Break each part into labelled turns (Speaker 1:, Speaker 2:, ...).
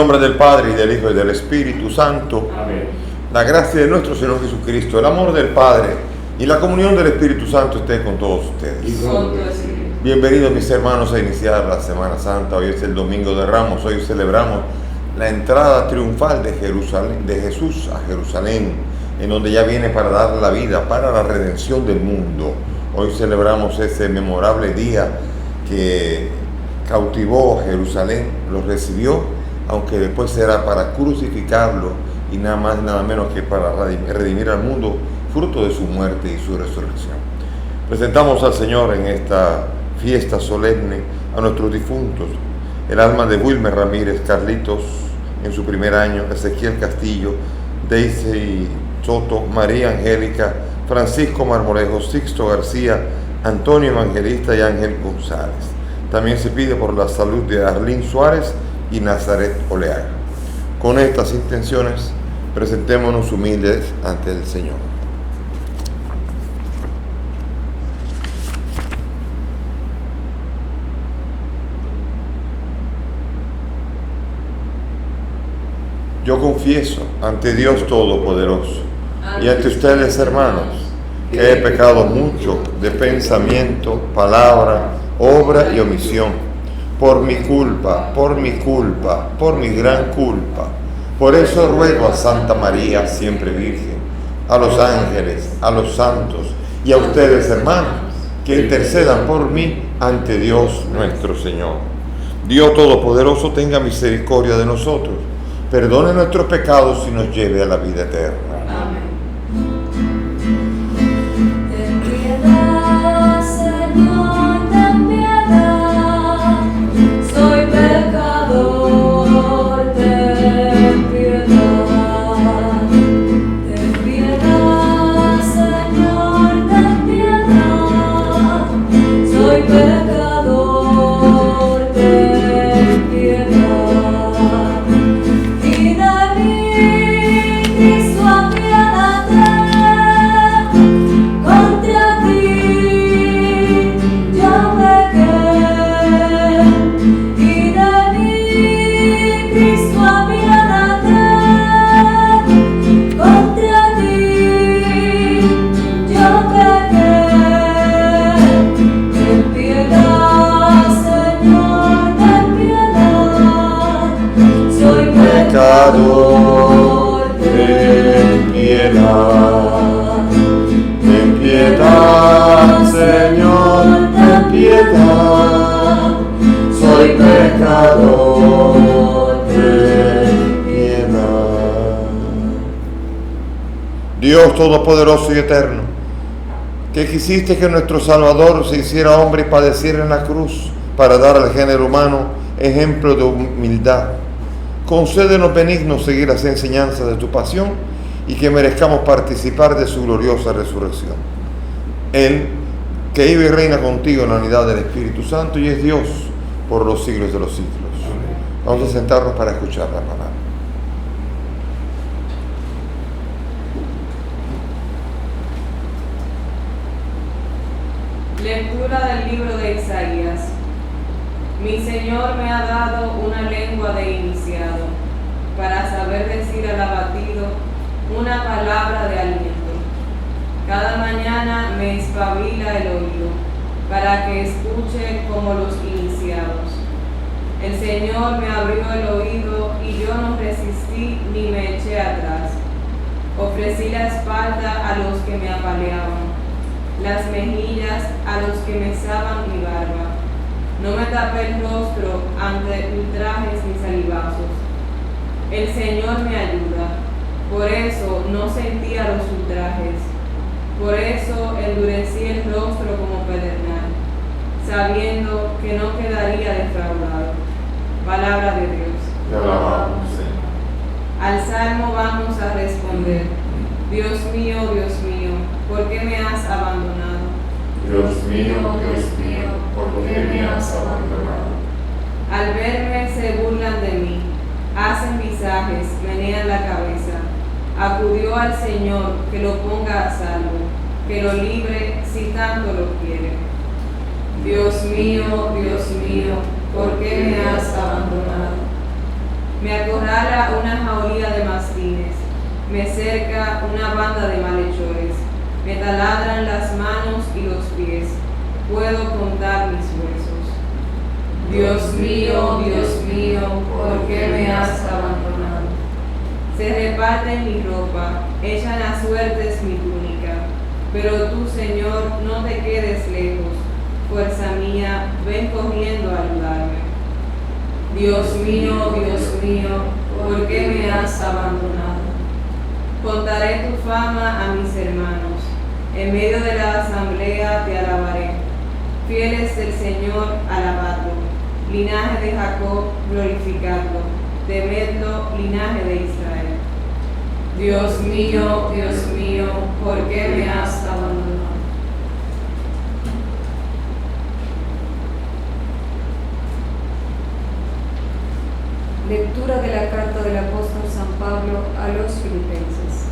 Speaker 1: nombre del Padre, y del Hijo, y del Espíritu Santo.
Speaker 2: Amén.
Speaker 1: La gracia de nuestro Señor Jesucristo, el amor del Padre y la comunión del Espíritu Santo esté con todos ustedes.
Speaker 2: Y con tu espíritu.
Speaker 1: Bienvenidos mis hermanos a iniciar la Semana Santa. Hoy es el Domingo de Ramos. Hoy celebramos la entrada triunfal de Jesús a Jerusalén, en donde ya viene para dar la vida, para la redención del mundo. Hoy celebramos ese memorable día que cautivó a Jerusalén, lo recibió, aunque después será para crucificarlo y nada más, nada menos que para redimir al mundo, fruto de su muerte y su resurrección. Presentamos al Señor en esta fiesta solemne a nuestros difuntos, el alma de Wilmer Ramírez, Carlitos en su primer año, Ezequiel Castillo, Daisy Soto, María Angélica, Francisco Marmolejo, Sixto García, Antonio Evangelista y Ángel González. También se pide por la salud de Arlín Suárez y Nazaret Oleaga. Con estas intenciones, presentémonos humildes ante el Señor. Yo confieso ante Dios Todopoderoso y ante ustedes, hermanos, que he pecado mucho de pensamiento, palabra, obra y omisión, por mi culpa, por mi gran culpa. Por eso ruego a Santa María, siempre Virgen, a los ángeles, a los santos y a ustedes, hermanos, que intercedan por mí ante Dios nuestro Señor. Dios Todopoderoso tenga misericordia de nosotros, perdone nuestros pecados y nos lleve a la vida eterna.
Speaker 3: Amén. Ten piedad, Señor, ten piedad. Soy pecador, ten piedad. Ten piedad, Señor, ten piedad. Soy pecador, ten piedad.
Speaker 1: Pecador, ten piedad, Señor, ten piedad. Soy pecador, ten piedad. Dios Todopoderoso y Eterno, que quisiste que nuestro Salvador se hiciera hombre y padeciera en la cruz para dar al género humano ejemplo de humildad, concédenos benignos seguir las enseñanzas de tu pasión y que merezcamos participar de su gloriosa resurrección. Él, que vive y reina contigo en la unidad del Espíritu Santo y es Dios por los siglos de los siglos. Amén. Vamos a sentarnos para escuchar la palabra.
Speaker 3: Lectura del libro de Isaías. Mi Señor me ha dado una lengua de iniciado, para saber decir al abatido una palabra de aliento. Cada mañana me espabila el oído, para que escuche como los iniciados. El Señor me abrió el oído y yo no resistí ni me eché atrás. Ofrecí la espalda a los que me apaleaban, las mejillas a los que mesaban mi barba. No me tapé el rostro ante ultrajes ni salivazos. El Señor me ayuda, por eso no sentía los ultrajes. Por eso endurecí el rostro como pedernal, sabiendo que no quedaría defraudado. Palabra de Dios.
Speaker 1: Te alabamos, Señor.
Speaker 3: Al salmo vamos a responder: Dios mío, ¿por qué me has abandonado?
Speaker 2: Dios mío, ¿por qué me has abandonado?
Speaker 3: Al verme se burlan de mí, hacen visajes, menean la cabeza. Acudió al Señor que lo ponga a salvo, que lo libre si tanto lo quiere. Dios mío, ¿por qué me has abandonado? Me acorrala una jaulía de mastines, me cerca una banda de malhechores, me taladran las manos y los pies, puedo contar mis huesos. Dios mío, ¿por qué me has abandonado? Se reparten mi ropa, echan a suertes mi túnica, pero tú, Señor, no te quedes lejos, fuerza mía, ven corriendo a ayudarme. Dios mío, ¿por qué me has abandonado? Contaré tu fama a mis hermanos, en medio de la asamblea te alabaré. Fieles del Señor, alabadlo. Linaje de Jacob, glorificadlo. Temedlo, linaje de Israel. Dios mío, ¿por qué me has abandonado?
Speaker 4: Lectura de la carta del apóstol San Pablo a los Filipenses.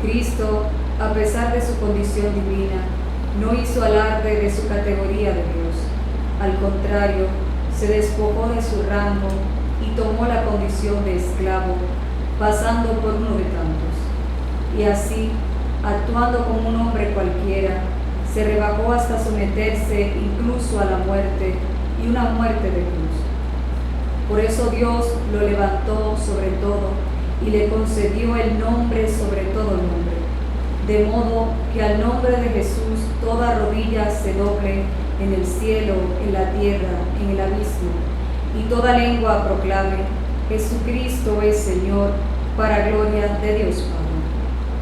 Speaker 4: Cristo, a pesar de su condición divina, no hizo alarde de su categoría de Dios. Al contrario, se despojó de su rango y tomó la condición de esclavo, pasando por uno de tantos. Y así, actuando como un hombre cualquiera, se rebajó hasta someterse incluso a la muerte, y una muerte de cruz. Por eso Dios lo levantó sobre todo y le concedió el nombre sobre todo nombre, de modo que al nombre de Jesús toda rodilla se doble en el cielo, en la tierra, en el abismo, y toda lengua proclame: Jesucristo es Señor, para gloria de Dios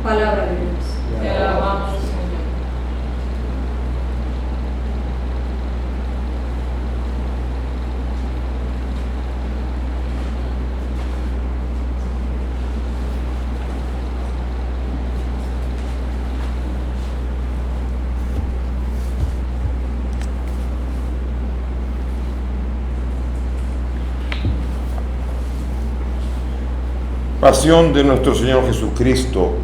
Speaker 4: Padre. Palabra de Dios.
Speaker 2: Te alabamos, Señor.
Speaker 1: Pasión de nuestro Señor Jesucristo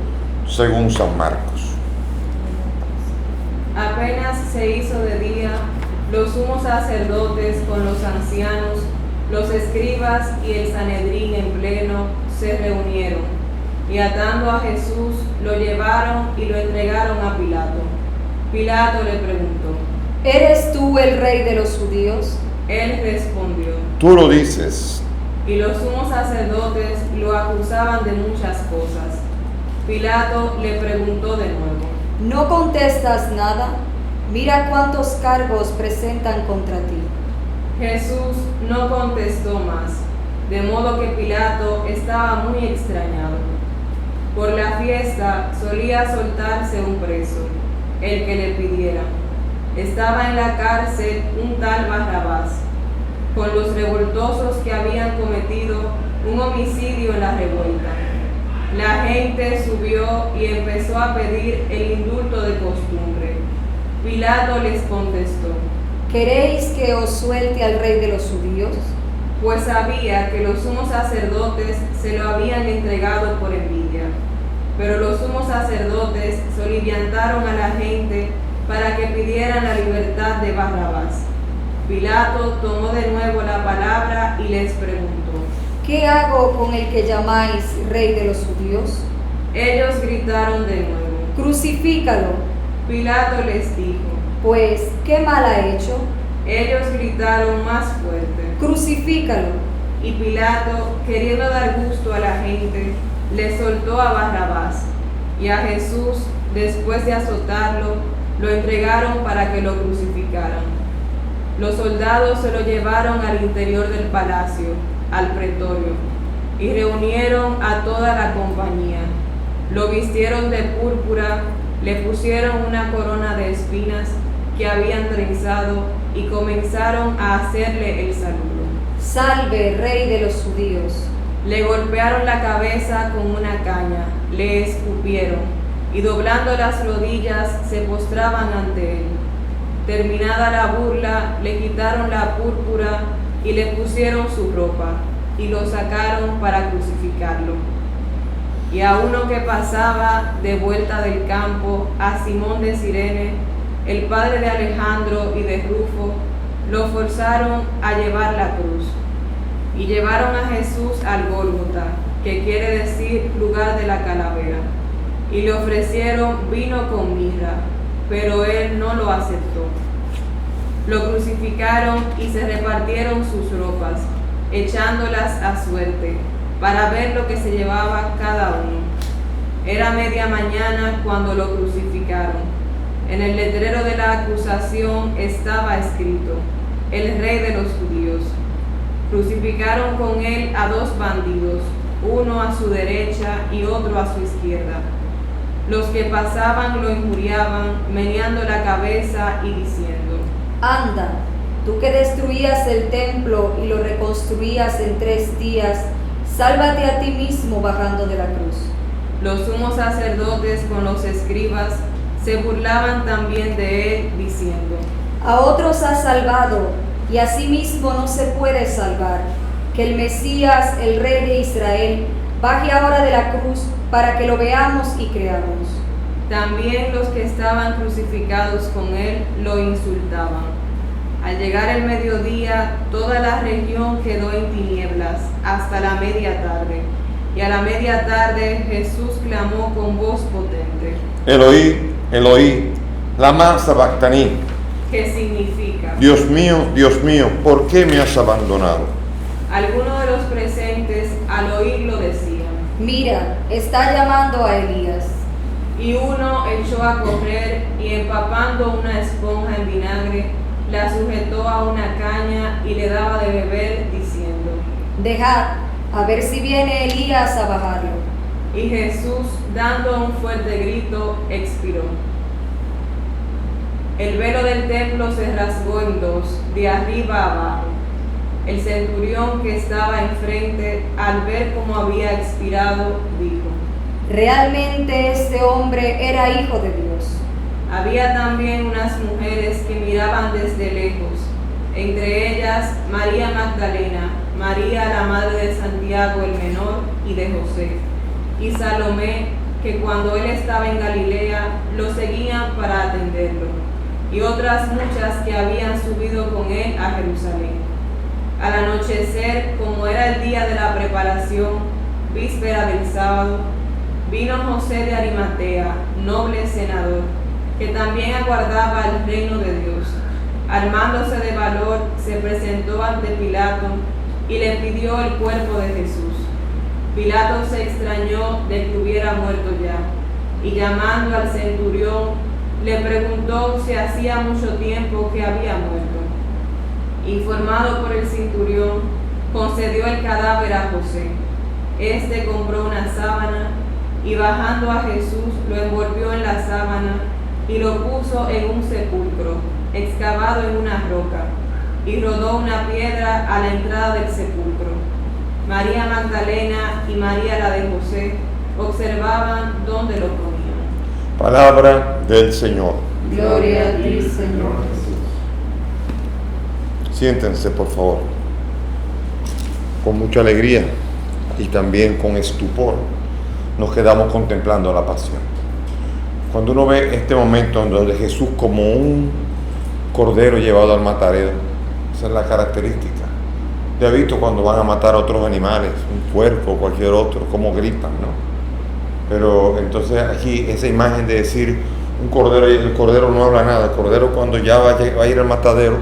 Speaker 1: según San Marcos.
Speaker 3: Apenas se hizo de día, los sumos sacerdotes con los ancianos, los escribas y el Sanedrín en pleno se reunieron, y atando a Jesús lo llevaron y lo entregaron a Pilato. Pilato le preguntó:
Speaker 4: ¿Eres tú el rey de los judíos?
Speaker 3: Él respondió:
Speaker 1: Tú lo dices.
Speaker 3: Y los sumos sacerdotes lo acusaban de muchas cosas. Pilato le preguntó de nuevo:
Speaker 4: ¿No contestas nada? Mira cuántos cargos presentan contra ti.
Speaker 3: Jesús no contestó más, de modo que Pilato estaba muy extrañado. Por la fiesta solía soltarse un preso, el que le pidiera. Estaba en la cárcel un tal Barrabás, con los revoltosos que habían cometido un homicidio en la revuelta. La gente subió y empezó a pedir el indulto de costumbre. Pilato les contestó:
Speaker 4: ¿Queréis que os suelte al rey de los judíos?
Speaker 3: Pues sabía que los sumos sacerdotes se lo habían entregado por envidia. Pero los sumos sacerdotes soliviantaron a la gente para que pidieran la libertad de Barrabás. Pilato tomó de nuevo la palabra y les preguntó:
Speaker 4: ¿Qué hago con el que llamáis rey de los judíos?
Speaker 3: Ellos gritaron de nuevo:
Speaker 4: Crucifícalo.
Speaker 3: Pilato les dijo:
Speaker 4: Pues, ¿qué mal ha hecho?
Speaker 3: Ellos gritaron más fuerte.
Speaker 4: Crucifícalo.
Speaker 3: Y Pilato, queriendo dar gusto a la gente, le soltó a Barrabás. Y a Jesús, después de azotarlo, lo entregaron para que lo crucificaran. Los soldados se lo llevaron al interior del palacio, al pretorio, y reunieron a toda la compañía. Lo vistieron de púrpura, le pusieron una corona de espinas que habían trenzado y comenzaron a hacerle el saludo.
Speaker 4: Salve, rey de los judíos.
Speaker 3: Le golpearon la cabeza con una caña, le escupieron, y doblando las rodillas se postraban ante él. Terminada la burla, le quitaron la púrpura y le pusieron su ropa, y lo sacaron para crucificarlo. Y a uno que pasaba de vuelta del campo, a Simón de Cirene, el padre de Alejandro y de Rufo, lo forzaron a llevar la cruz. y llevaron a Jesús al Gólgota, que quiere decir lugar de la calavera, y le ofrecieron vino con mirra, pero él no lo aceptó. Lo crucificaron y se repartieron sus ropas, echándolas a suerte, para ver lo que se llevaba cada uno. Era media mañana cuando lo crucificaron. En el letrero de la acusación estaba escrito: el Rey de los Judíos. Crucificaron con él a 2 bandidos, uno a su derecha y otro a su izquierda. Los que pasaban lo injuriaban, meneando la cabeza y diciendo:
Speaker 4: Anda, tú que destruías el templo y lo reconstruías en 3 días, sálvate a ti mismo bajando de la cruz.
Speaker 3: Los sumos sacerdotes con los escribas se burlaban también de él, diciendo:
Speaker 4: A otros has salvado, y a sí mismo no se puede salvar. Que el Mesías, el Rey de Israel, baje ahora de la cruz para que lo veamos y creamos.
Speaker 3: También los que estaban crucificados con él lo insultaban. Al llegar el mediodía, toda la región quedó en tinieblas hasta la media tarde. Y a la media tarde Jesús clamó con voz potente:
Speaker 1: Eloí, Eloí, lama sabactani.
Speaker 3: ¿Qué significa?
Speaker 1: Dios mío, ¿por qué me has abandonado?
Speaker 3: Algunos de los presentes al oírlo decían:
Speaker 4: Mira, está llamando a Elías.
Speaker 3: Y uno echó a correr y empapando una esponja en vinagre, la sujetó a una caña y le daba de beber, diciendo:
Speaker 4: Dejad, a ver si viene Elías a bajarlo.
Speaker 3: Y Jesús, dando un fuerte grito, expiró. El velo del templo se rasgó en 2, de arriba a abajo. El centurión que estaba enfrente, al ver cómo había expirado, dijo:
Speaker 4: Realmente este hombre era hijo de Dios.
Speaker 3: Había también unas mujeres que miraban desde lejos, entre ellas María Magdalena, María la madre de Santiago el menor y de José, y Salomé, que cuando él estaba en Galilea lo seguían para atenderlo, y otras muchas que habían subido con él a Jerusalén. Al anochecer, como era el día de la preparación, víspera del sábado, vino José de Arimatea, noble senador, que también aguardaba el reino de Dios. Armándose de valor, se presentó ante Pilato y le pidió el cuerpo de Jesús. Pilato se extrañó de que hubiera muerto ya, y llamando al centurión, le preguntó si hacía mucho tiempo que había muerto. Informado por el centurión, concedió el cadáver a José. Este compró una sábana y bajando a Jesús lo envolvió en la sábana y lo puso en un sepulcro, excavado en una roca, y rodó una piedra a la entrada del sepulcro. María Magdalena y María la de José observaban dónde lo ponían.
Speaker 1: Palabra del Señor.
Speaker 4: Gloria a ti, Señor Jesús.
Speaker 1: Siéntense, por favor. Con mucha alegría y también con estupor nos quedamos contemplando la pasión. Cuando uno ve este momento en donde Jesús, como un cordero llevado al matadero, esa es la característica. Ya he visto cuando van a matar a otros animales, un puerco o cualquier otro, cómo gritan, ¿no? Pero entonces aquí esa imagen de decir un cordero, el cordero no habla nada, el cordero cuando ya va a ir al matadero,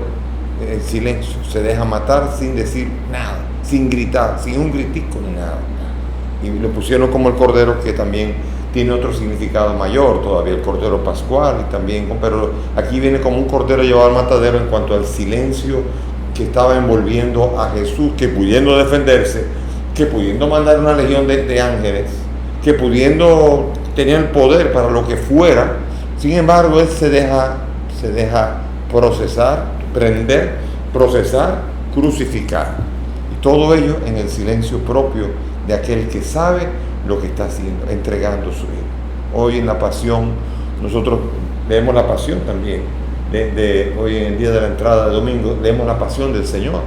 Speaker 1: en silencio, se deja matar sin decir nada, sin gritar, sin un gritico ni nada. Y lo pusieron como el cordero, que también tiene otro significado mayor todavía, el cordero pascual, y también, pero aquí viene como un cordero llevado al matadero en cuanto al silencio que estaba envolviendo a Jesús, que pudiendo defenderse, que pudiendo mandar una legión de ángeles, que pudiendo tener el poder para lo que fuera, sin embargo él se deja procesar, prender, procesar, crucificar, y todo ello en el silencio propio de aquel que sabe lo que está haciendo, entregando su vida. Hoy en la pasión, nosotros leemos la pasión también, hoy en el día de la entrada de domingo, leemos la pasión del Señor,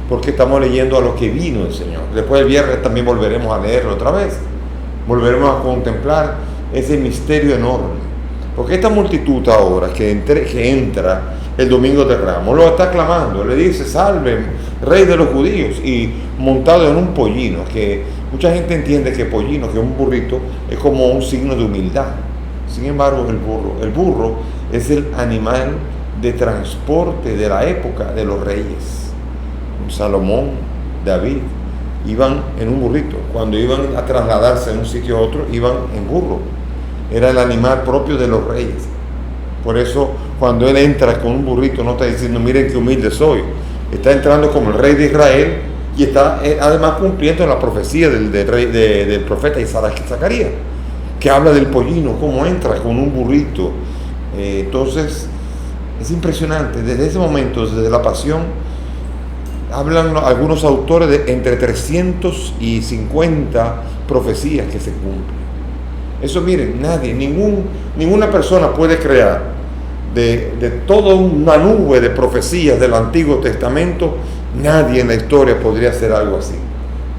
Speaker 1: porque estamos leyendo a lo que vino el Señor. Después el viernes también volveremos a leerlo otra vez, volveremos a contemplar ese misterio enorme, porque esta multitud ahora que entra el domingo de Ramos, lo está clamando, le dice: salven, rey de los judíos, y montado en un pollino, que mucha gente entiende que pollino, que un burrito, es como un signo de humildad. Sin embargo, el burro es el animal de transporte de la época de los reyes. Salomón, David, iban en un burrito. Cuando iban a trasladarse de un sitio a otro, iban en burro. Era el animal propio de los reyes. Por eso, cuando él entra con un burrito, no está diciendo, miren qué humilde soy. Está entrando como el rey de Israel y está además cumpliendo la profecía del profeta Zacarías, que habla del pollino, cómo entra con un burrito. Entonces, es impresionante. Desde ese momento, desde la pasión, hablan algunos autores de entre 350 profecías que se cumplen. Eso, miren, ninguna persona puede crear de toda una nube de profecías del Antiguo Testamento. Nadie en la historia podría hacer algo así.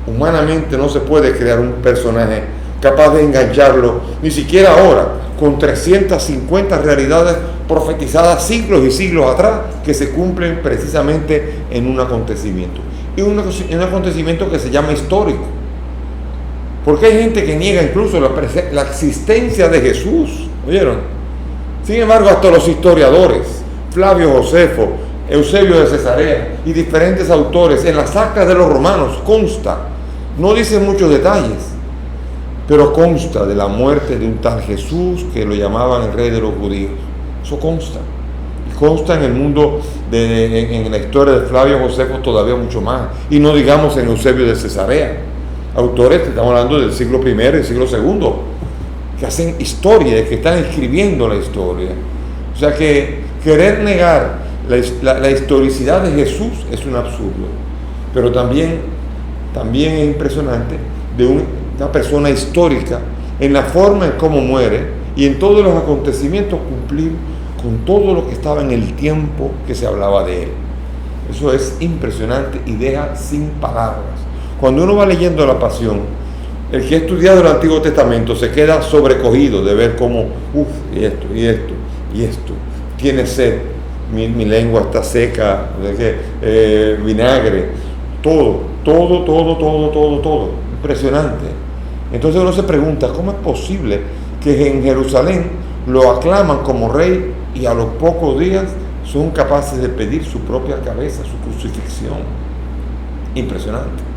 Speaker 1: Humanamente no se puede crear un personaje capaz de engancharlo, ni siquiera ahora, con 350 realidades profetizadas siglos y siglos atrás, que se cumplen precisamente en un acontecimiento. Y un acontecimiento que se llama histórico. Porque hay gente que niega incluso la existencia de Jesús. ¿Oyeron? Sin embargo, hasta los historiadores, Flavio Josefo, Eusebio de Cesarea y diferentes autores, en las actas de los romanos consta, no dicen muchos detalles, pero consta de la muerte de un tal Jesús que lo llamaban el rey de los judíos. Eso consta. Y consta en el mundo, en la historia de Flavio Josefo todavía mucho más. Y no digamos en Eusebio de Cesarea. Autores que estamos hablando del siglo I y del siglo II, que hacen historia, que están escribiendo la historia. O sea que querer negar la historicidad de Jesús es un absurdo. Pero también es impresionante de una persona histórica, en la forma en cómo muere y en todos los acontecimientos, cumplir con todo lo que estaba en el tiempo que se hablaba de él. Eso es impresionante y deja sin palabras. Cuando uno va leyendo la Pasión, el que ha estudiado el Antiguo Testamento se queda sobrecogido de ver cómo, y esto, tiene sed, mi lengua está seca, vinagre, todo, impresionante. Entonces uno se pregunta, ¿cómo es posible que en Jerusalén lo aclaman como rey y a los pocos días son capaces de pedir su propia cabeza, su crucifixión? Impresionante.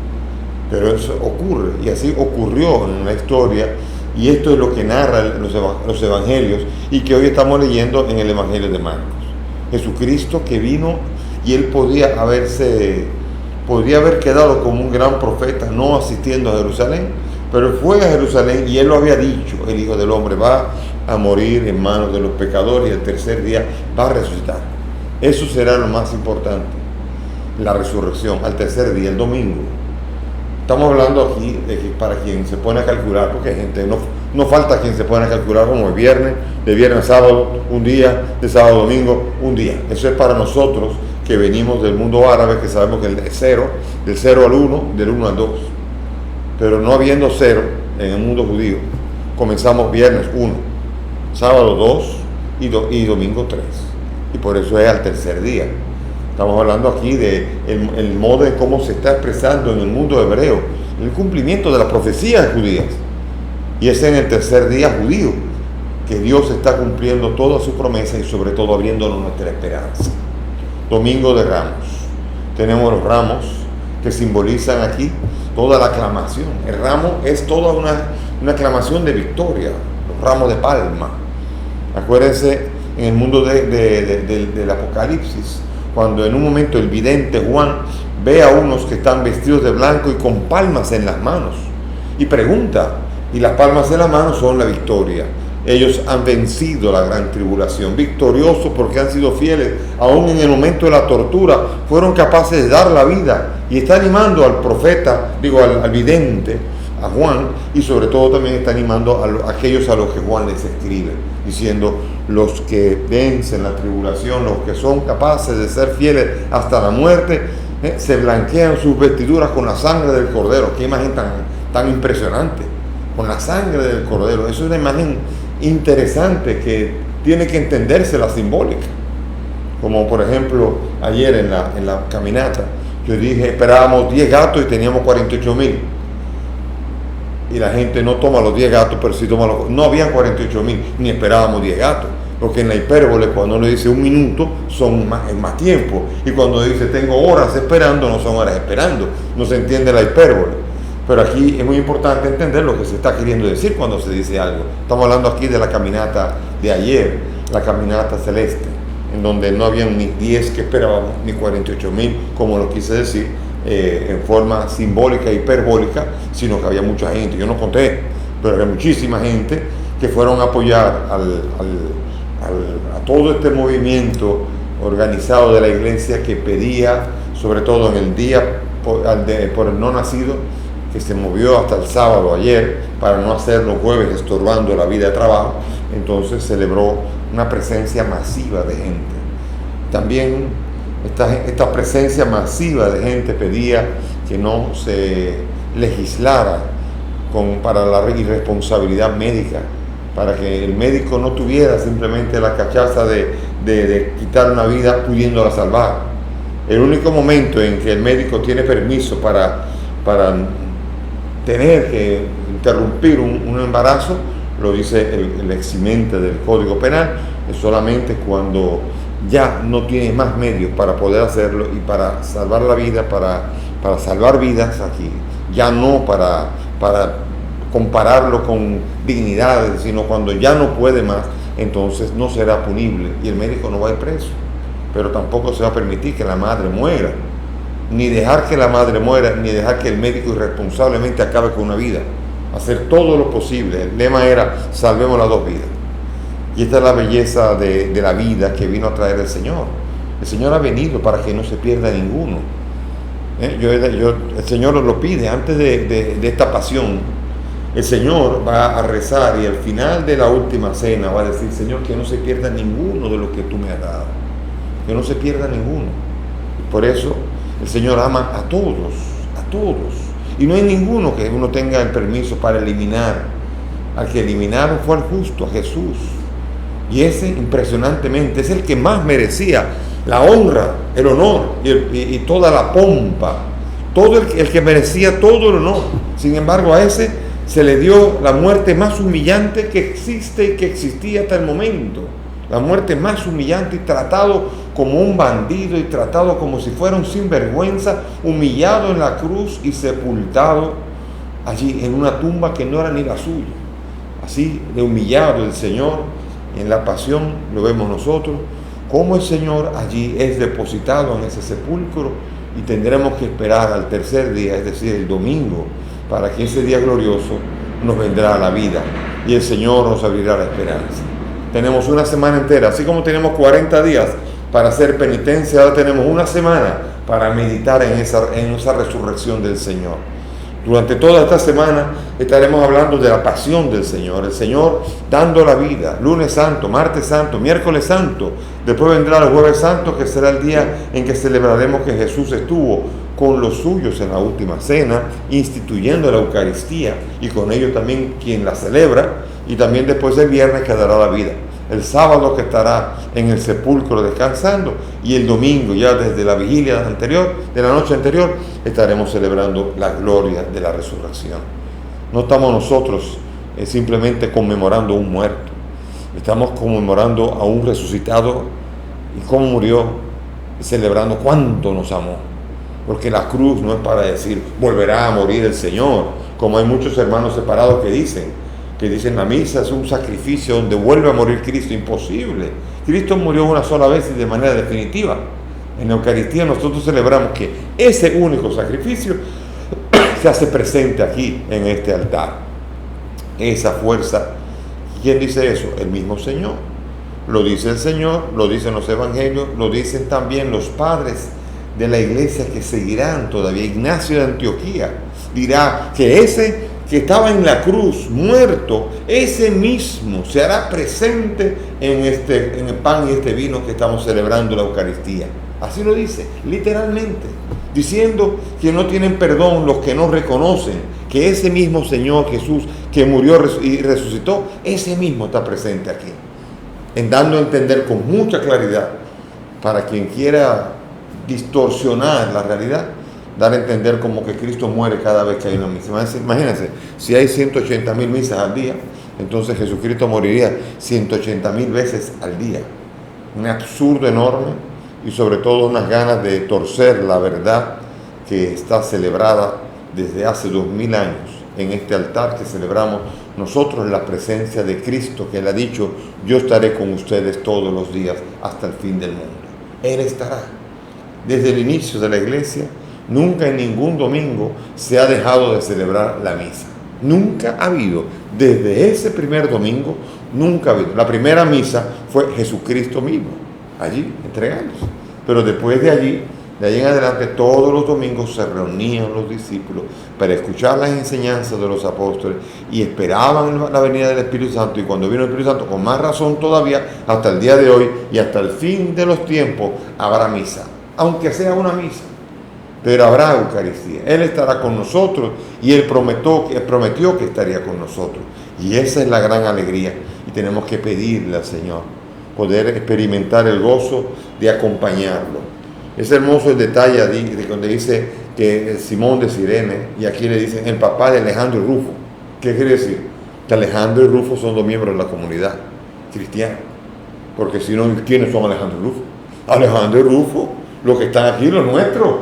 Speaker 1: Pero eso ocurre, y así ocurrió en la historia, y esto es lo que narran los evangelios, y que hoy estamos leyendo en el Evangelio de Marcos. Jesucristo que vino, y él podía haber quedado como un gran profeta, no asistiendo a Jerusalén, pero fue a Jerusalén, y él lo había dicho: el Hijo del Hombre va a morir en manos de los pecadores, y el tercer día va a resucitar. Eso será lo más importante, la resurrección, al tercer día, el domingo. Estamos hablando aquí de que para quien se pone a calcular, porque hay gente, no falta quien se pone a calcular como de viernes a sábado, un día, de sábado a domingo, un día. Eso es para nosotros que venimos del mundo árabe, que sabemos que del 0 al 1, del 1 al 2. Pero no habiendo 0 en el mundo judío, comenzamos viernes 1, sábado 2 y domingo 3. Y por eso es al tercer día. Estamos hablando aquí de el modo en cómo se está expresando en el mundo hebreo el cumplimiento de las profecías judías. Y es en el tercer día judío que Dios está cumpliendo toda su promesa y sobre todo abriéndonos nuestra esperanza. Domingo de Ramos. Tenemos los ramos que simbolizan aquí toda la aclamación. El ramo es toda una aclamación de victoria, los ramos de palma. Acuérdense en el mundo del Apocalipsis, cuando en un momento el vidente Juan ve a unos que están vestidos de blanco y con palmas en las manos, y pregunta, y las palmas en las manos son la victoria. Ellos han vencido la gran tribulación, victoriosos porque han sido fieles, aún en el momento de la tortura, fueron capaces de dar la vida, y está animando al profeta, al vidente, a Juan, y sobre todo también está animando a aquellos a los que Juan les escribe, diciendo: los que vencen la tribulación, los que son capaces de ser fieles hasta la muerte, se blanquean sus vestiduras con la sangre del Cordero. Qué imagen tan impresionante, con la sangre del Cordero. Es una imagen interesante que tiene que entenderse la simbólica. Como por ejemplo ayer en la caminata, Yo dije, esperábamos 10 gatos y teníamos 48,000. Y la gente no toma los 10 gatos, pero sí toma los... No habían 48,000, ni esperábamos 10 gatos. Porque en la hipérbole, cuando uno dice un minuto, es más tiempo. Y cuando dice tengo horas esperando, no son horas esperando. No se entiende la hipérbole. Pero aquí es muy importante entender lo que se está queriendo decir cuando se dice algo. Estamos hablando aquí de la caminata de ayer, la caminata celeste, en donde no habían ni 10 que esperábamos, ni 48,000, como lo quise decir, en forma simbólica e hiperbólica, sino que había mucha gente. Yo no conté, pero había muchísima gente que fueron a apoyar a todo este movimiento organizado de la iglesia que pedía, sobre todo en el día por el no nacido, que se movió hasta el sábado ayer para no hacer los jueves estorbando la vida de trabajo. Entonces celebró una presencia masiva de gente. También esta presencia masiva de gente pedía que no se legislara para la irresponsabilidad médica, para que el médico no tuviera simplemente la cachaza de quitar una vida pudiéndola salvar. El único momento en que el médico tiene permiso para tener que interrumpir un embarazo, lo dice el eximente del Código Penal, es solamente cuando ya no tiene más medios para poder hacerlo y para salvar la vida, para salvar vidas aquí, ya no para compararlo con dignidades, sino cuando ya no puede más, entonces no será punible y el médico no va a ir preso, pero tampoco se va a permitir que la madre muera, ni dejar que la madre muera, ni dejar que el médico irresponsablemente acabe con una vida. Hacer todo lo posible. El lema era, salvemos las 2 vidas. Y esta es la belleza de la vida que vino a traer el Señor. El Señor ha venido para que no se pierda ninguno. El Señor lo pide antes de esta pasión. El Señor va a rezar y al final de la última cena va a decir, Señor, que no se pierda ninguno de lo que tú me has dado. Que no se pierda ninguno. Y por eso el Señor ama a todos, y no hay ninguno que uno tenga el permiso para eliminar. Al que eliminaron fue al justo, a Jesús, y ese impresionantemente es el que más merecía la honra, el honor y toda la pompa, todo el que merecía todo el honor. Sin embargo, a ese se le dio la muerte más humillante que existe y que existía hasta el momento. La muerte más humillante, y tratado como un bandido y tratado como si fuera un sinvergüenza, humillado en la cruz y sepultado allí en una tumba que no era ni la suya. Así de humillado el Señor, en la pasión lo vemos nosotros, como el Señor allí es depositado en ese sepulcro y tendremos que esperar al tercer día, es decir, el domingo, para que ese día glorioso nos vendrá a la vida y el Señor nos abrirá la esperanza. Tenemos una semana entera, así como tenemos 40 días para hacer penitencia, ahora tenemos una semana para meditar en esa resurrección del Señor. Durante toda esta semana estaremos hablando de la pasión del Señor, el Señor dando la vida, lunes santo, martes santo, miércoles santo, después vendrá el jueves santo, que será el día en que celebraremos que Jesús estuvo con los suyos en la última cena, instituyendo la Eucaristía, y con ellos también quien la celebra, y también después el viernes que dará la vida, el sábado que estará en el sepulcro descansando, y el domingo ya desde la vigilia anterior, de la noche anterior, estaremos celebrando la gloria de la resurrección. No estamos nosotros simplemente conmemorando un muerto, estamos conmemorando a un resucitado y cómo murió, y celebrando cuánto nos amó, porque la cruz no es para decir volverá a morir el Señor, como hay muchos hermanos separados que dicen la misa es un sacrificio donde vuelve a morir Cristo. Imposible. Cristo murió una sola vez y de manera definitiva. En la Eucaristía nosotros celebramos que ese único sacrificio se hace presente aquí en este altar. Esa fuerza. ¿Quién dice eso? El mismo Señor. Lo dice el Señor, lo dicen los evangelios, lo dicen también los padres de la iglesia que seguirán todavía. Ignacio de Antioquía dirá que ese que estaba en la cruz, muerto, ese mismo se hará presente en el pan y este vino que estamos celebrando la Eucaristía. Así lo dice, literalmente, diciendo que no tienen perdón los que no reconocen que ese mismo Señor Jesús que murió y resucitó, ese mismo está presente aquí, en dando a entender con mucha claridad para quien quiera distorsionar la realidad, dar a entender como que Cristo muere cada vez que hay una misa. Imagínense, si hay 180.000 misas al día, entonces Jesucristo moriría 180.000 veces al día. Un absurdo enorme y sobre todo unas ganas de torcer la verdad que está celebrada desde hace 2000 años en este altar que celebramos nosotros, la presencia de Cristo, que Él ha dicho: yo estaré con ustedes todos los días hasta el fin del mundo. Él estará. Desde el inicio de la iglesia, nunca en ningún domingo se ha dejado de celebrar la misa. Nunca ha habido, desde ese primer domingo, nunca ha habido. La primera misa fue Jesucristo mismo, allí entregándose. Pero después de allí en adelante, todos los domingos se reunían los discípulos para escuchar las enseñanzas de los apóstoles y esperaban la venida del Espíritu Santo. Y cuando vino el Espíritu Santo, con más razón todavía, hasta el día de hoy y hasta el fin de los tiempos, habrá misa. Aunque sea una misa, pero habrá Eucaristía. Él estará con nosotros y Él prometió que estaría con nosotros. Y esa es la gran alegría. Y tenemos que pedirle al Señor poder experimentar el gozo de acompañarlo. Es hermoso el detalle de donde dice que Simón de Cirene, y aquí le dicen el papá de Alejandro y Rufo. ¿Qué quiere decir? Que Alejandro y Rufo son dos miembros de la comunidad cristiana. Porque si no, ¿quiénes son Alejandro y Rufo? Alejandro y Rufo, los que están aquí, los nuestros.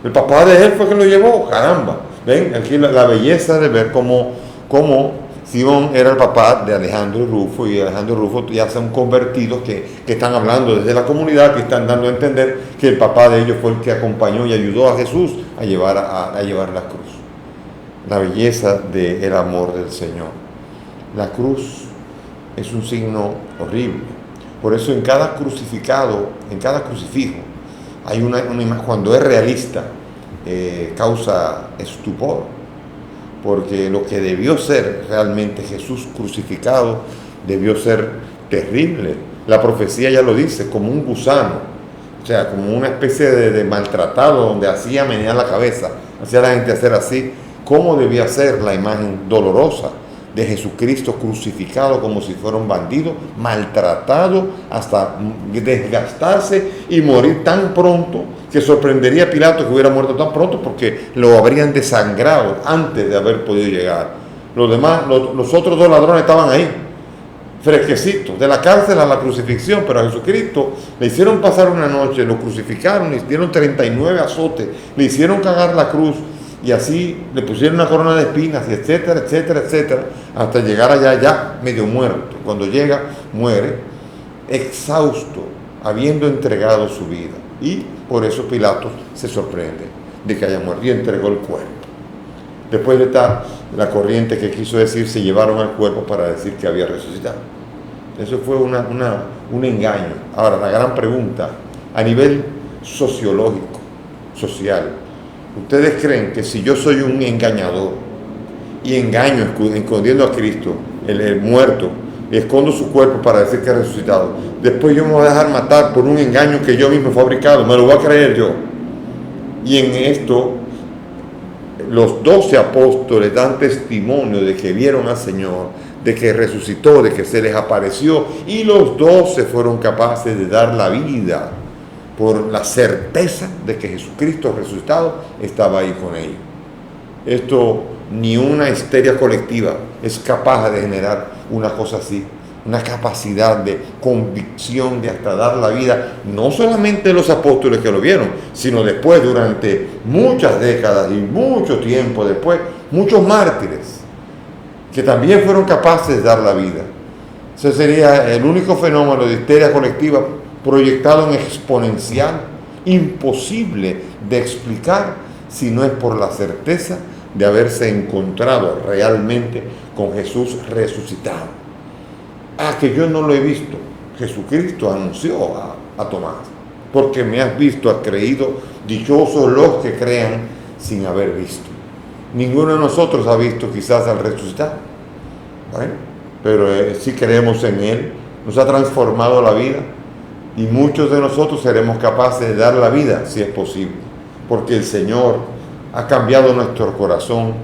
Speaker 1: El papá de él fue que lo llevó, caramba. Ven, aquí la belleza de ver cómo Simón era el papá de Alejandro y Rufo, y Alejandro y Rufo ya son convertidos que están hablando desde la comunidad, que están dando a entender que el papá de ellos fue el que acompañó y ayudó a Jesús a llevar la cruz. La belleza del amor del Señor. La cruz es un signo horrible. Por eso en cada crucificado, en cada crucifijo, hay una imagen, cuando es realista, causa estupor. Porque lo que debió ser realmente Jesús crucificado debió ser terrible. La profecía ya lo dice, como un gusano, o sea, como una especie de maltratado donde hacía menear la cabeza, hacía a la gente hacer así. ¿Cómo debía ser la imagen dolorosa de Jesucristo crucificado como si fuera un bandido, maltratado hasta desgastarse y morir tan pronto, que sorprendería a Pilato que hubiera muerto tan pronto, porque lo habrían desangrado antes de haber podido llegar? Los otros dos ladrones estaban ahí, fresquecitos, de la cárcel a la crucifixión, pero a Jesucristo le hicieron pasar una noche, lo crucificaron, le dieron 39 azotes, le hicieron cagar la cruz, y así le pusieron una corona de espinas, y etcétera, etcétera, etcétera, hasta llegar allá ya medio muerto. Cuando llega, muere exhausto, habiendo entregado su vida. Y por eso Pilato se sorprende de que haya muerto y entregó el cuerpo. Después de estar la corriente que quiso decir, se llevaron al cuerpo para decir que había resucitado. Eso fue un engaño. Ahora, la gran pregunta, a nivel sociológico, social, ¿ustedes creen que si yo soy un engañador y engaño escondiendo a Cristo, el muerto, y escondo su cuerpo para decir que ha resucitado, después yo me voy a dejar matar por un engaño que yo mismo he fabricado? Me lo voy a creer yo. Y en esto los 12 apóstoles dan testimonio de que vieron al Señor, de que resucitó, de que se les apareció, y los 12 fueron capaces de dar la vida por la certeza de que Jesucristo resucitado estaba ahí con ellos. Esto, ni una histeria colectiva es capaz de generar una cosa así, una capacidad de convicción de hasta dar la vida, no solamente los apóstoles que lo vieron, sino después, durante muchas décadas y mucho tiempo después, muchos mártires que también fueron capaces de dar la vida. Ese sería el único fenómeno de histeria colectiva proyectado en exponencial, imposible de explicar si no es por la certeza de haberse encontrado realmente con Jesús resucitado. Que yo no lo he visto. Jesucristo anunció a Tomás: porque me has visto, has creído, dichosos los que crean sin haber visto. Ninguno de nosotros ha visto quizás al resucitado, bueno, pero sí creemos en Él, nos ha transformado la vida, y muchos de nosotros seremos capaces de dar la vida si es posible, porque el Señor ha cambiado nuestro corazón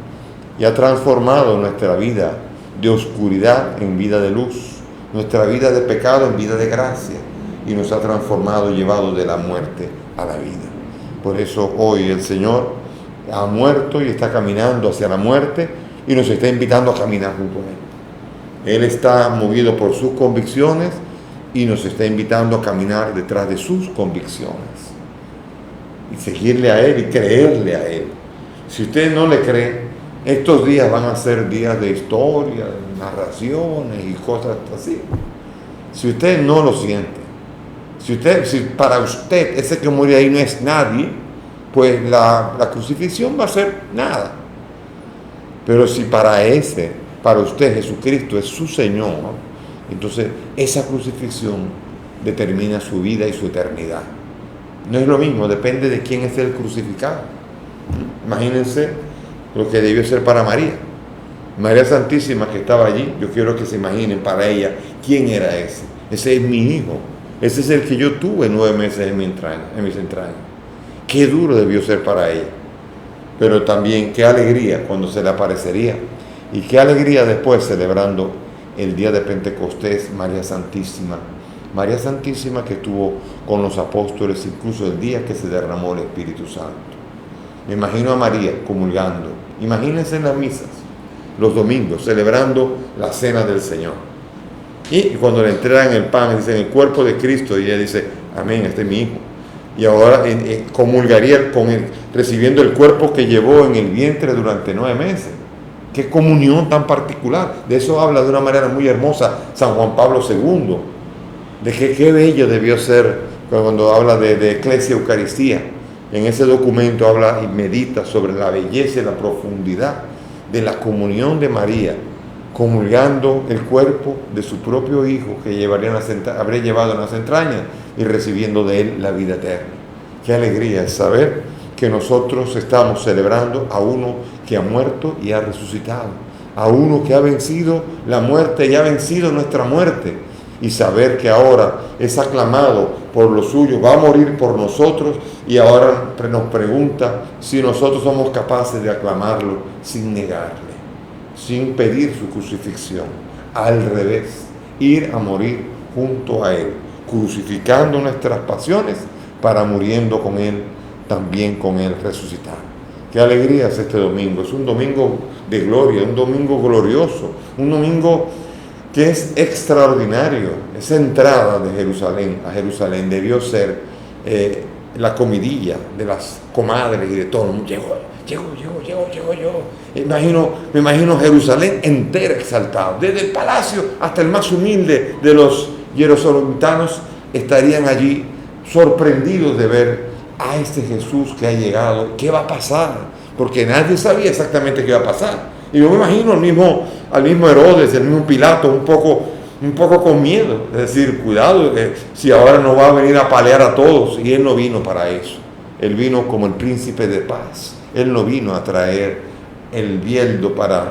Speaker 1: y ha transformado nuestra vida de oscuridad en vida de luz, nuestra vida de pecado en vida de gracia, y nos ha transformado, llevado de la muerte a la vida. Por eso hoy el Señor ha muerto y está caminando hacia la muerte y nos está invitando a caminar junto a Él. Él está movido por sus convicciones y nos está invitando a caminar detrás de sus convicciones y seguirle a Él y creerle a Él. Si usted no le cree, estos días van a ser días de historia, de narraciones y cosas así. Si usted no lo siente, si para usted ese que murió ahí no es nadie, pues la crucifixión va a ser nada. Pero si para usted Jesucristo es su Señor, entonces esa crucifixión determina su vida y su eternidad. No es lo mismo, depende de quién es el crucificado. Imagínense lo que debió ser para María. María Santísima, que estaba allí, yo quiero que se imaginen para ella quién era ese. Ese es mi hijo. Ese es el que yo tuve 9 meses en mis entrañas. Qué duro debió ser para ella. Pero también qué alegría cuando se le aparecería. Y qué alegría después celebrando el día de Pentecostés, María Santísima. María Santísima que estuvo con los apóstoles incluso el día que se derramó el Espíritu Santo. Me imagino a María comulgando. Imagínense en las misas, los domingos, celebrando la cena del Señor. Y cuando le entregan el pan, dicen el cuerpo de Cristo, y ella dice, amén, este es mi hijo. Y ahora comulgaría con él, recibiendo el cuerpo que llevó en el vientre durante 9 meses. Qué comunión tan particular. De eso habla de una manera muy hermosa San Juan Pablo II. De que qué bello debió ser cuando habla de Eclesia Eucaristía. En ese documento habla y medita sobre la belleza y la profundidad de la comunión de María, comulgando el cuerpo de su propio Hijo que habría llevado en las entrañas y recibiendo de Él la vida eterna. Qué alegría es saber que nosotros estamos celebrando a uno que ha muerto y ha resucitado, a uno que ha vencido la muerte y ha vencido nuestra muerte, y saber que ahora es aclamado por los suyos, va a morir por nosotros, y ahora nos pregunta si nosotros somos capaces de aclamarlo sin negarle, sin pedir su crucifixión. Al revés, ir a morir junto a Él, crucificando nuestras pasiones para muriendo con Él, también con Él resucitar. Qué alegría es este domingo. Es un domingo de gloria, un domingo glorioso, un domingo que es extraordinario. Esa entrada de Jerusalén a Jerusalén debió ser la comidilla de las comadres y de todo el mundo. Llegó. Me imagino Jerusalén entera exaltada, desde el palacio hasta el más humilde de los jerusalemitas estarían allí sorprendidos de ver a este Jesús que ha llegado. ¿Qué va a pasar? Porque nadie sabía exactamente qué iba a pasar. Y yo me imagino al mismo Herodes, el mismo Pilato, un poco con miedo. Es decir, cuidado, si ahora nos va a venir a apalear a todos. Y Él no vino para eso. Él vino como el príncipe de paz. Él no vino a traer el bieldo para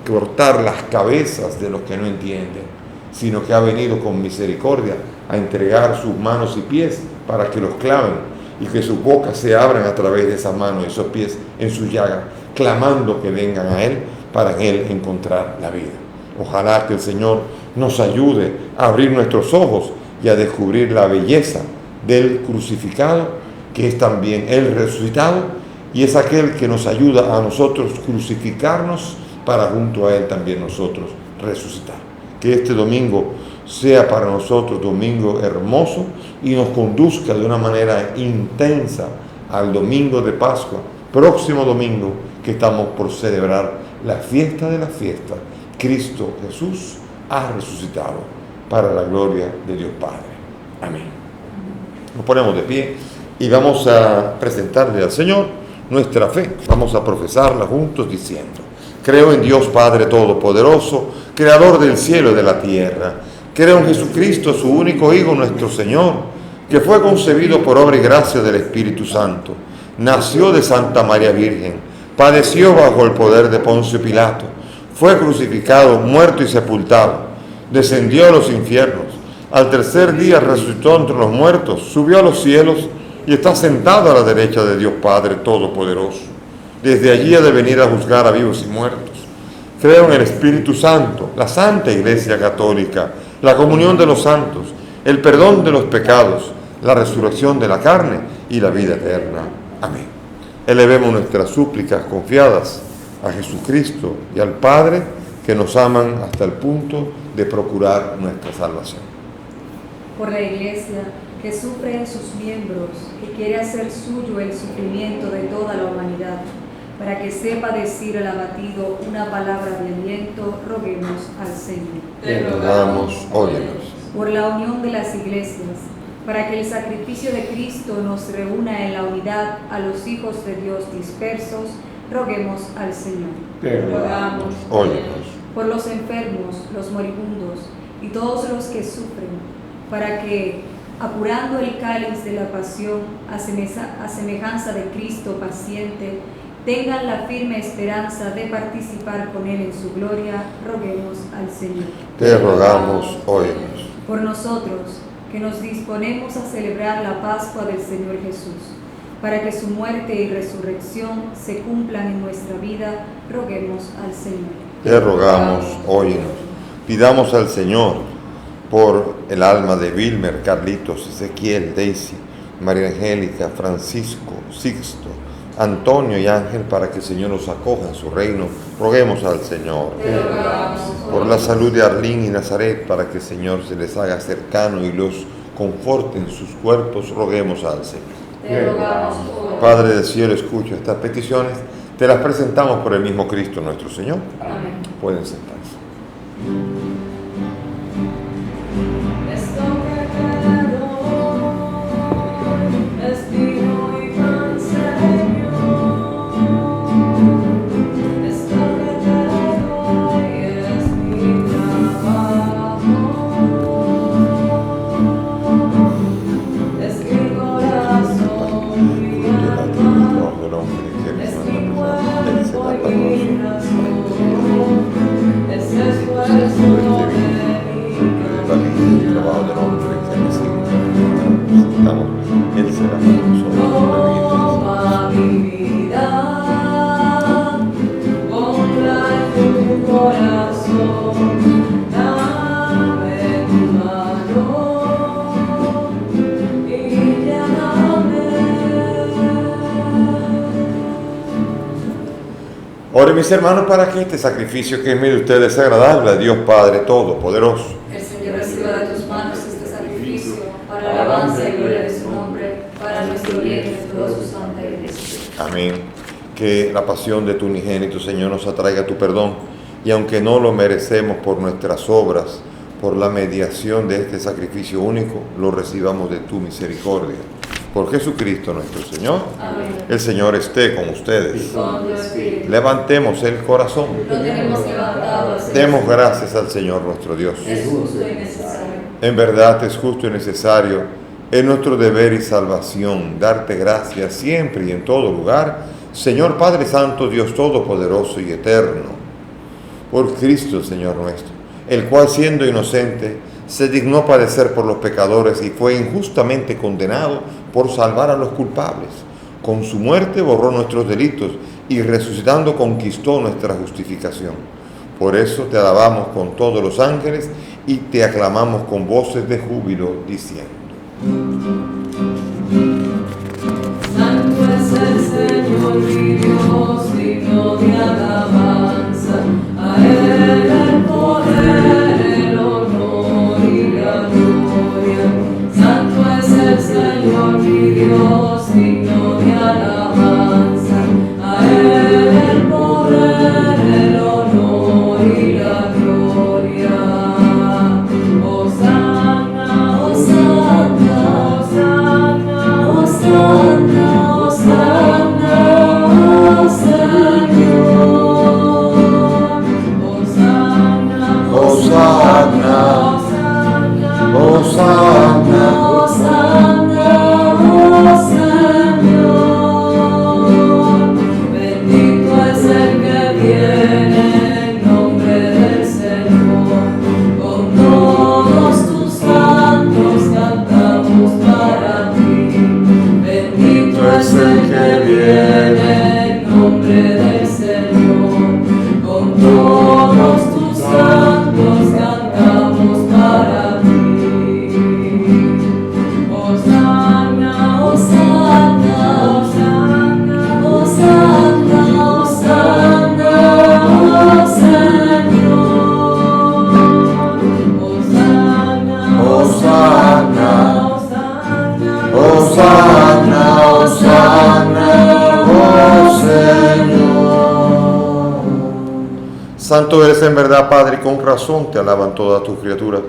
Speaker 1: cortar las cabezas de los que no entienden, sino que ha venido con misericordia a entregar sus manos y pies para que los claven y que sus bocas se abran a través de esas manos y esos pies en sus llagas, clamando que vengan a Él para en Él encontrar la vida. Ojalá que el Señor nos ayude a abrir nuestros ojos y a descubrir la belleza del crucificado, que es también el resucitado, y es aquel que nos ayuda a nosotros crucificarnos para junto a Él también nosotros resucitar. Que este domingo sea para nosotros domingo hermoso y nos conduzca de una manera intensa al domingo de Pascua, próximo domingo que estamos por celebrar la fiesta de la fiesta. Cristo Jesús ha resucitado para la gloria de Dios Padre. Amén. Nos ponemos de pie y vamos a presentarle al Señor nuestra fe. Vamos a profesarla juntos diciendo: creo en Dios Padre Todopoderoso, Creador del cielo y de la tierra. Creo en Jesucristo, su único Hijo, nuestro Señor, que fue concebido por obra y gracia del Espíritu Santo. Nació de Santa María Virgen, padeció bajo el poder de Poncio Pilato, fue crucificado, muerto y sepultado, descendió a los infiernos, al tercer día resucitó entre los muertos, subió a los cielos y está sentado a la derecha de Dios Padre Todopoderoso. Desde allí ha de venir a juzgar a vivos y muertos. Creo en el Espíritu Santo, la Santa Iglesia Católica, la comunión de los santos, el perdón de los pecados, la resurrección de la carne y la vida eterna. Amén. Elevemos nuestras súplicas confiadas a Jesucristo y al Padre, que nos aman hasta el punto de procurar nuestra salvación.
Speaker 4: Por la Iglesia, que sufre en sus miembros, que quiere hacer suyo el sufrimiento de toda la humanidad, para que sepa decir al abatido una palabra de aliento, roguemos al Señor.
Speaker 1: Te rogamos, óyenos.
Speaker 4: Por la unión de las iglesias, para que el sacrificio de Cristo nos reúna en la unidad a los hijos de Dios dispersos, roguemos al Señor.
Speaker 2: Te rogamos,
Speaker 1: Óyenos.
Speaker 4: Por los enfermos, los moribundos y todos los que sufren, para que, apurando el cáliz de la pasión a semejanza de Cristo paciente, tengan la firme esperanza de participar con Él en su gloria, roguemos al Señor.
Speaker 1: Te rogamos, óyenos.
Speaker 4: Por nosotros, que nos disponemos a celebrar la Pascua del Señor Jesús, para que su muerte y resurrección se cumplan en nuestra vida, roguemos al Señor.
Speaker 1: Te rogamos, óyenos. Pidamos al Señor por el alma de Wilmer, Carlitos, Ezequiel, Daisy, María Angélica, Francisco, Sixto, Antonio y Ángel, para que el Señor los acoja en su reino. Roguemos al Señor.
Speaker 3: Te rogamos.
Speaker 1: Por la salud de Arlín y Nazaret, para que el Señor se les haga cercano y los conforte en sus cuerpos, roguemos al Señor.
Speaker 3: Te rogamos.
Speaker 1: Padre del cielo, escucha estas peticiones, te las presentamos por el mismo Cristo nuestro Señor.
Speaker 3: Amén.
Speaker 1: Pueden sentarse.
Speaker 3: Esto que te doy es vino y pan, Señor. Esto que te doy es mi trabajo, es mi corazón, mi alma, es mi cuerpo y mi razón, es el esfuerzo de mi
Speaker 1: trabajo del hombre que necesitamos. Él será con nosotros.
Speaker 3: toma mi vida, ponla en tu corazón, dame tu mano y lléname.
Speaker 1: Oren mis hermanos para que este sacrificio que es medio de ustedes sea agradable a Dios Padre Todopoderoso.
Speaker 4: El Señor reciba de tus manos este sacrificio, para la alabanza y gloria de su nombre, para nuestro bien y de toda su santa iglesia.
Speaker 1: Amén. Que la pasión de tu unigénito, Señor, nos atraiga tu perdón, y aunque no lo merecemos por nuestras obras, por la mediación de este sacrificio único, lo recibamos de tu misericordia. Por Jesucristo nuestro Señor.
Speaker 3: Amén.
Speaker 1: El Señor esté con ustedes.
Speaker 3: Con tu espíritu.
Speaker 1: Levantemos el corazón.
Speaker 4: Lo tenemos levantado, Señor.
Speaker 1: Demos gracias al Señor nuestro Dios.
Speaker 4: Es justo y necesario.
Speaker 1: En verdad es justo y necesario, es nuestro deber y salvación, darte gracias siempre y en todo lugar, Señor Padre Santo, Dios Todopoderoso y Eterno, por Cristo, Señor nuestro, el cual siendo inocente, se dignó padecer por los pecadores y fue injustamente condenado por salvar a los culpables. Con su muerte borró nuestros delitos y resucitando conquistó nuestra justificación. Por eso te alabamos con todos los ángeles y te aclamamos con voces de júbilo, diciendo:
Speaker 3: Santo es el Señor mi Dios, digno de alabanza, a Él el poder, el honor y la gloria. Santo es el Señor mi Dios, digno de alabanza, a Él el poder, el honor y la gloria. Hosanna, Hosanna, Hosanna, Hosanna, Hosanna, Señor.
Speaker 1: Santo eres en verdad, Padre, y con razón te alaban todas tus criaturas,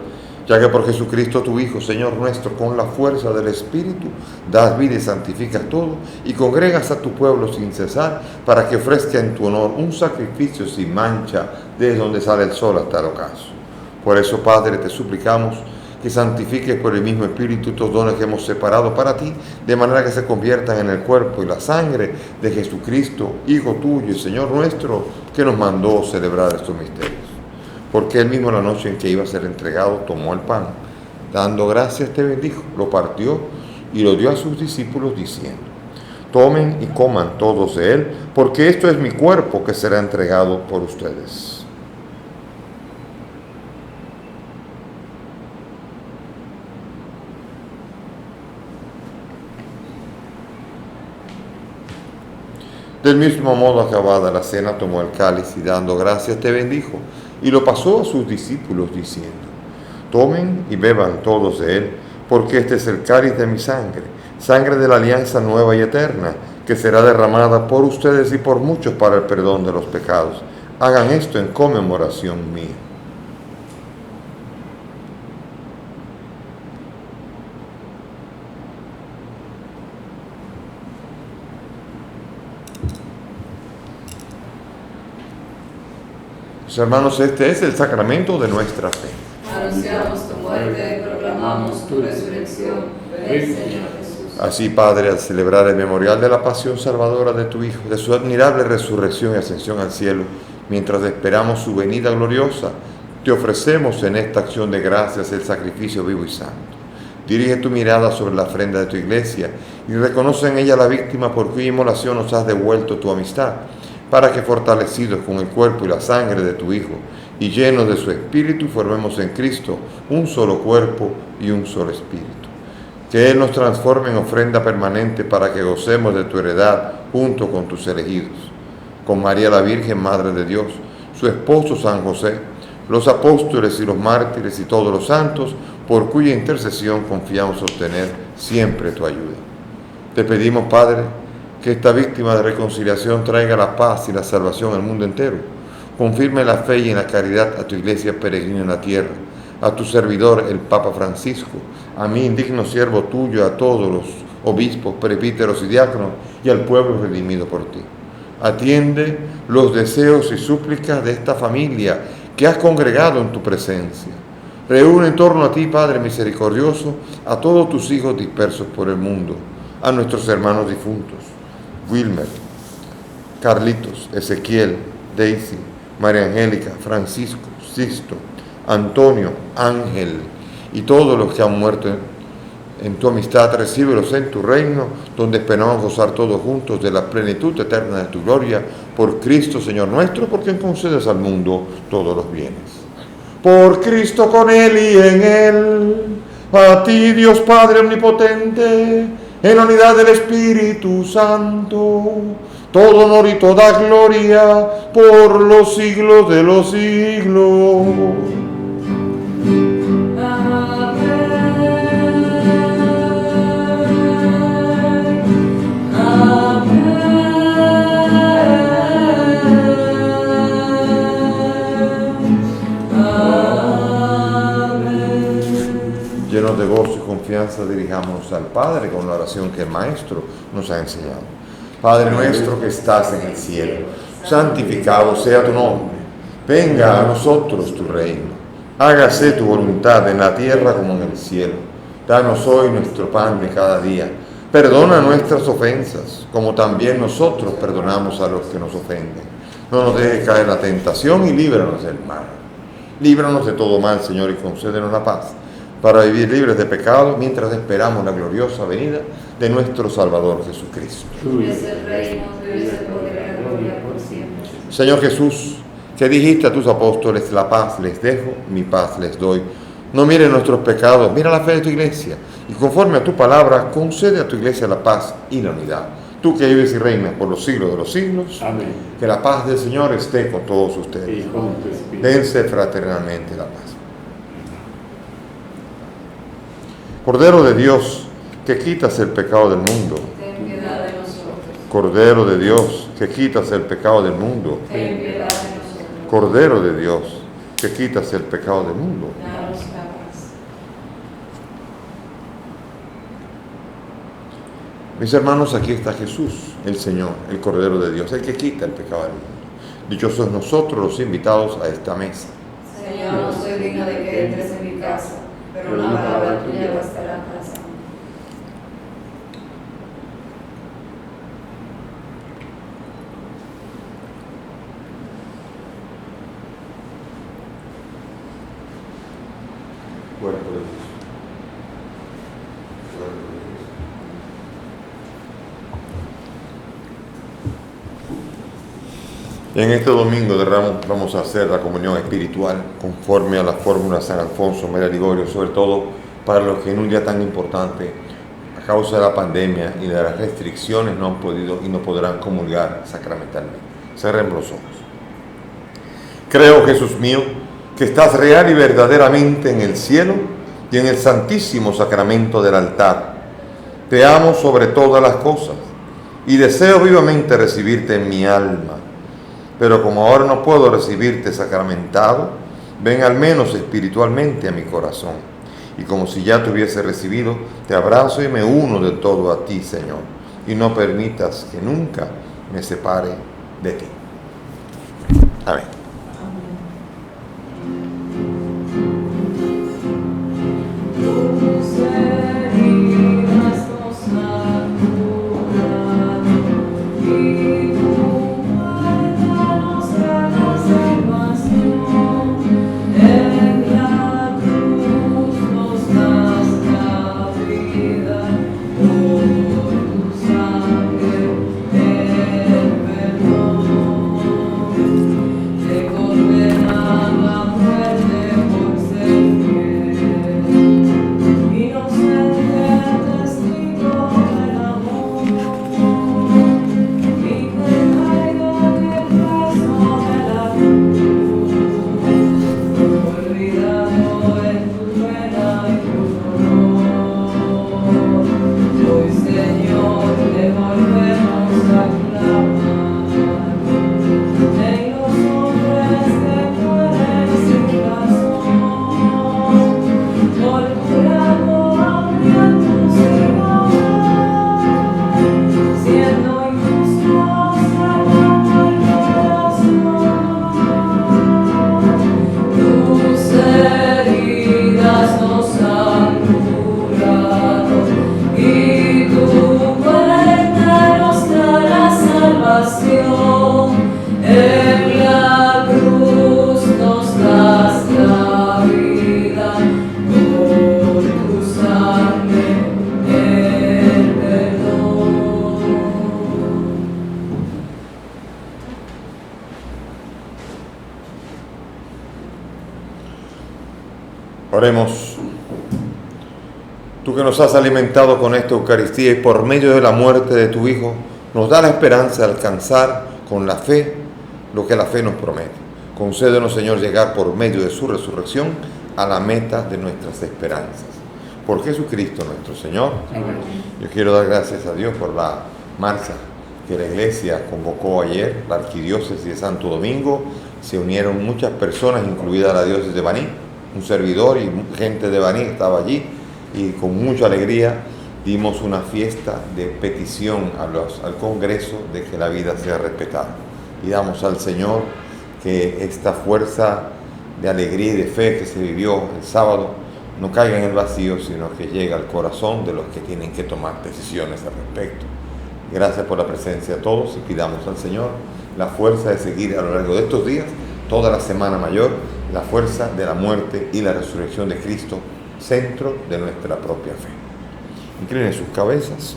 Speaker 1: ya que por Jesucristo tu Hijo, Señor nuestro, con la fuerza del Espíritu, das vida y santificas todo, y congregas a tu pueblo sin cesar, para que ofrezca en tu honor un sacrificio sin mancha, desde donde sale el sol hasta el ocaso. Por eso, Padre, te suplicamos que santifiques por el mismo Espíritu estos dones que hemos separado para ti, de manera que se conviertan en el cuerpo y la sangre de Jesucristo, Hijo tuyo y Señor nuestro, que nos mandó celebrar estos misterios. Porque él mismo, la noche en que iba a ser entregado, tomó el pan, dando gracias te bendijo, lo partió y lo dio a sus discípulos diciendo: tomen y coman todos de él, porque esto es mi cuerpo que será entregado por ustedes. Del mismo modo, acabada la cena, tomó el cáliz y dando gracias te bendijo, y lo pasó a sus discípulos diciendo: tomen y beban todos de él, porque este es el cáliz de mi sangre, sangre de la alianza nueva y eterna, que será derramada por ustedes y por muchos para el perdón de los pecados. Hagan esto en conmemoración mía. Hermanos, este es el sacramento de nuestra fe.
Speaker 4: Anunciamos tu muerte y proclamamos tu resurrección. Ven, Señor Jesús.
Speaker 1: Así, Padre, al celebrar el memorial de la pasión salvadora de tu Hijo, de su admirable resurrección y ascensión al cielo, mientras esperamos su venida gloriosa, te ofrecemos en esta acción de gracias el sacrificio vivo y santo. Dirige tu mirada sobre la ofrenda de tu iglesia y reconoce en ella la víctima por cuya inmolación nos has devuelto tu amistad, para que, fortalecidos con el cuerpo y la sangre de tu Hijo y llenos de su Espíritu, formemos en Cristo un solo cuerpo y un solo Espíritu. Que Él nos transforme en ofrenda permanente para que gocemos de tu heredad junto con tus elegidos. Con María la Virgen, Madre de Dios, su esposo San José, los apóstoles y los mártires y todos los santos, por cuya intercesión confiamos obtener siempre tu ayuda. Te pedimos, Padre, que esta víctima de reconciliación traiga la paz y la salvación al mundo entero. Confirme la fe y en la caridad a tu iglesia peregrina en la tierra, a tu servidor el Papa Francisco, a mí, indigno siervo tuyo, a todos los obispos, presbíteros y diáconos, y al pueblo redimido por ti. Atiende los deseos y súplicas de esta familia que has congregado en tu presencia. Reúne en torno a ti, Padre misericordioso, a todos tus hijos dispersos por el mundo, a nuestros hermanos difuntos, Wilmer, Carlitos, Ezequiel, Daisy, María Angélica, Francisco, Sisto, Antonio, Ángel y todos los que han muerto en tu amistad. Recíbelos en tu reino, donde esperamos gozar todos juntos de la plenitud eterna de tu gloria, por Cristo Señor nuestro, por quien concedes al mundo todos los bienes. Por Cristo, con Él y en Él, a ti, Dios Padre omnipotente, en la unidad del Espíritu Santo, todo honor y toda gloria por los siglos de los siglos. Llenos de gozo y confianza, dirijámonos al Padre con la oración que el Maestro nos ha enseñado. Padre nuestro que estás en el cielo, santificado sea tu nombre. Venga a nosotros tu reino. Hágase tu voluntad en la tierra como en el cielo. Danos hoy nuestro pan de cada día. Perdona nuestras ofensas, como también nosotros perdonamos a los que nos ofenden. No nos dejes caer en la tentación y líbranos del mal. Líbranos de todo mal, Señor, y concédenos la paz, para vivir libres de pecado mientras esperamos la gloriosa venida de nuestro Salvador Jesucristo.
Speaker 4: Tuyo es el reino, tuyo es el poder y la gloria por siempre.
Speaker 1: Señor Jesús, que dijiste a tus apóstoles: la paz les dejo, mi paz les doy. No mires nuestros pecados, mira la fe de tu iglesia, y conforme a tu palabra, concede a tu iglesia la paz y la unidad. Tú que vives y reinas por los siglos de los siglos, amén. Que la paz del Señor esté con todos ustedes. Dense fraternalmente la paz. Cordero de Dios, que quitas el pecado del mundo.
Speaker 4: Ten piedad de nosotros.
Speaker 1: Cordero de Dios, que quitas el pecado del mundo.
Speaker 4: Ten piedad de nosotros.
Speaker 1: Cordero de Dios, que quitas el pecado del mundo.
Speaker 3: Danos la paz.
Speaker 1: Mis hermanos, aquí está Jesús, el Señor, el Cordero de Dios, el que quita el pecado del mundo. Dichosos nosotros los invitados a esta mesa.
Speaker 4: Señor, no soy digno de que entres en mi casa, pero una palabra tuya bastará para sanarme.
Speaker 1: Cuerpo de Jesús. Y en este domingo de Ramos vamos a hacer la comunión espiritual conforme a la fórmula de San Alfonso María Ligorio, sobre todo para los que en un día tan importante, a causa de la pandemia y de las restricciones, no han podido y no podrán comulgar sacramentalmente. Cerremos los ojos. Creo, Jesús mío, que estás real y verdaderamente en el cielo y en el santísimo sacramento del altar. Te amo sobre todas las cosas y deseo vivamente recibirte en mi alma. Pero como ahora no puedo recibirte sacramentado, ven al menos espiritualmente a mi corazón. Y como si ya te hubiese recibido, te abrazo y me uno del todo a ti, Señor. Y no permitas que nunca me separe de ti. Amén. Oremos. Tú que nos has alimentado con esta Eucaristía y por medio de la muerte de tu Hijo, nos da la esperanza de alcanzar con la fe lo que la fe nos promete. Concédenos, Señor, llegar por medio de su resurrección a la meta de nuestras esperanzas. Por Jesucristo nuestro Señor.
Speaker 2: Amén.
Speaker 1: Yo quiero dar gracias a Dios por la marcha que la Iglesia convocó ayer, la Arquidiócesis de Santo Domingo. Se unieron muchas personas, incluida la diócesis de Baní. Un servidor y gente de Baní estaba allí y con mucha alegría dimos una fiesta de petición al Congreso de que la vida sea respetada. Y damos al Señor que esta fuerza de alegría y de fe que se vivió el sábado no caiga en el vacío, sino que llegue al corazón de los que tienen que tomar decisiones al respecto. Gracias por la presencia de todos y pidamos al Señor la fuerza de seguir a lo largo de estos días, toda la Semana Mayor, la fuerza de la muerte y la resurrección de Cristo, centro de nuestra propia fe. Inclinen sus cabezas.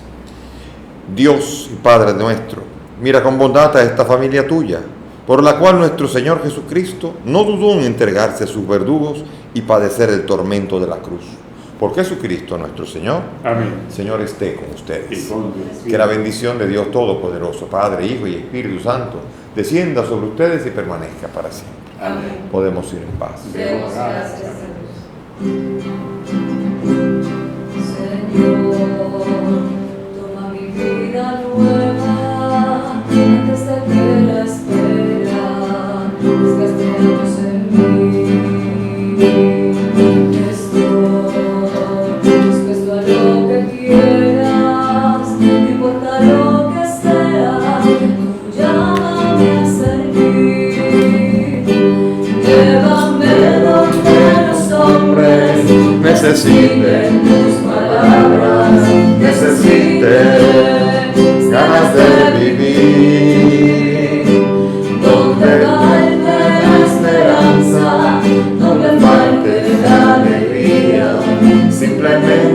Speaker 1: Dios y Padre nuestro, mira con bondad a esta familia tuya, por la cual nuestro Señor Jesucristo no dudó en entregarse a sus verdugos y padecer el tormento de la cruz. Por Jesucristo nuestro Señor.
Speaker 2: Amén.
Speaker 1: Señor esté con ustedes.
Speaker 2: Y con tu espíritu.
Speaker 1: Que la bendición de Dios Todopoderoso, Padre, Hijo y Espíritu Santo, descienda sobre ustedes y permanezca para siempre.
Speaker 2: Amén.
Speaker 1: Podemos ir en paz.
Speaker 4: Demos gracias a Dios. Señor, toma mi vida nueva antes de que la espera desgaste
Speaker 2: necesiten tus palabras, necesiten ganas de vivir. Donde falte la esperanza, donde falte la alegría, simplemente